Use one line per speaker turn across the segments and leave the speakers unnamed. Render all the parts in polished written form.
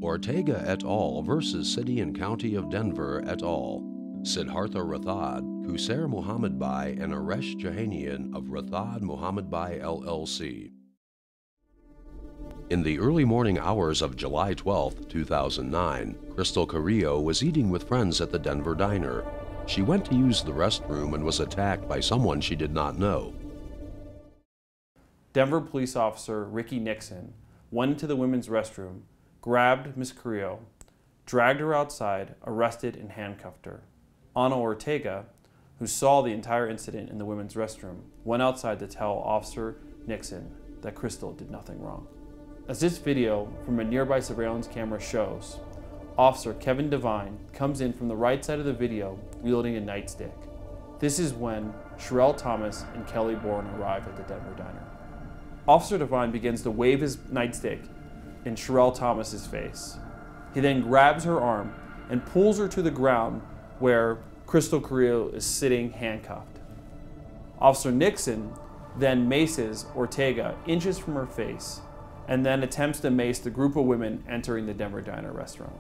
Ortega et al. Versus City and County of Denver et al. Siddhartha Rathod, Qusair Mohammed Bai, and Aresh Jahanian of Rathod Mohammed Bai LLC. In the early morning hours of July 12, 2009, Crystal Carrillo was eating with friends at the Denver diner. She went to use the restroom and was attacked by someone she did not know.
Denver police officer Ricky Nixon went into the women's restroom, grabbed Ms. Carrillo, dragged her outside, arrested and handcuffed her. Ana Ortega, who saw the entire incident in the women's restroom, went outside to tell Officer Nixon that Crystal did nothing wrong. As this video from a nearby surveillance camera shows, Officer Kevin Devine comes in from the right side of the video wielding a nightstick. This is when Sherelle Thomas and Kelly Bourne arrive at the Denver diner. Officer Devine begins to wave his nightstick in Sherelle Thomas's face. He then grabs her arm and pulls her to the ground where Crystal Carrillo is sitting handcuffed. Officer Nixon then maces Ortega inches from her face and then attempts to mace the group of women entering the Denver diner restaurant.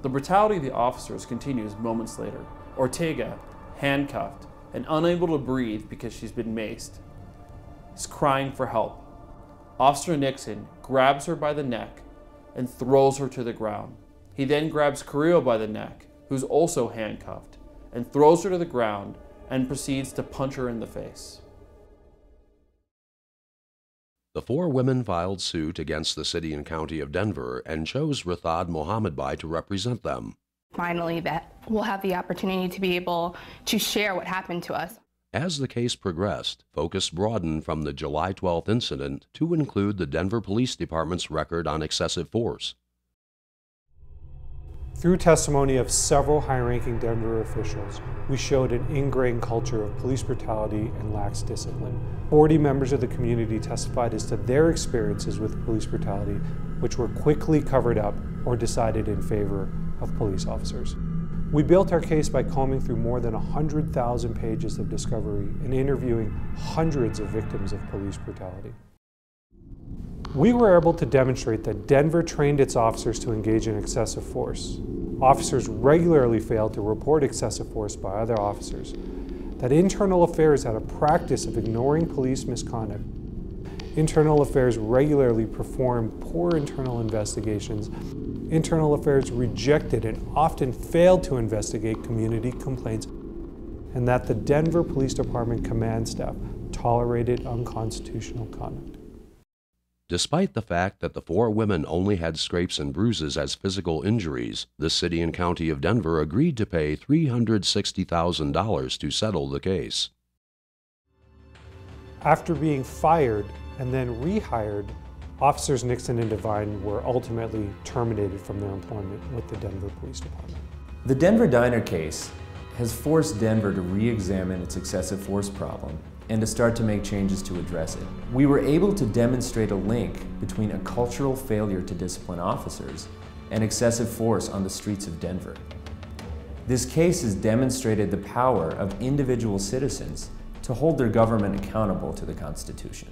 The brutality of the officers continues moments later. Ortega, handcuffed and unable to breathe because she's been maced, is crying for help. Officer Nixon grabs her by the neck and throws her to the ground. He then grabs Carrillo by the neck, who's also handcuffed, and throws her to the ground and proceeds to punch her in the face.
The four women filed suit against the City and County of Denver and chose Rathod Mohammed Bai to represent them.
Finally, that we'll have the opportunity to be able to share what happened to us.
As the case progressed, focus broadened from the July 12th incident to include the Denver Police Department's record on excessive force.
Through testimony of several high-ranking Denver officials, we showed an ingrained culture of police brutality and lax discipline. 40 members of the community testified as to their experiences with police brutality, which were quickly covered up or decided in favor of police officers. We built our case by combing through more than 100,000 pages of discovery and interviewing hundreds of victims of police brutality. We were able to demonstrate that Denver trained its officers to engage in excessive force. Officers regularly failed to report excessive force by other officers. That Internal Affairs had a practice of ignoring police misconduct. Internal Affairs regularly performed poor internal investigations. Internal Affairs rejected and often failed to investigate community complaints, and that the Denver Police Department command staff tolerated unconstitutional conduct.
Despite the fact that the four women only had scrapes and bruises as physical injuries, the City and County of Denver agreed to pay $360,000 to settle the case.
After being fired and then rehired, Officers Nixon and Devine were ultimately terminated from their employment with the Denver Police Department.
The Denver diner case has forced Denver to re-examine its excessive force problem and to start to make changes to address it. We were able to demonstrate a link between a cultural failure to discipline officers and excessive force on the streets of Denver. This case has demonstrated the power of individual citizens to hold their government accountable to the Constitution.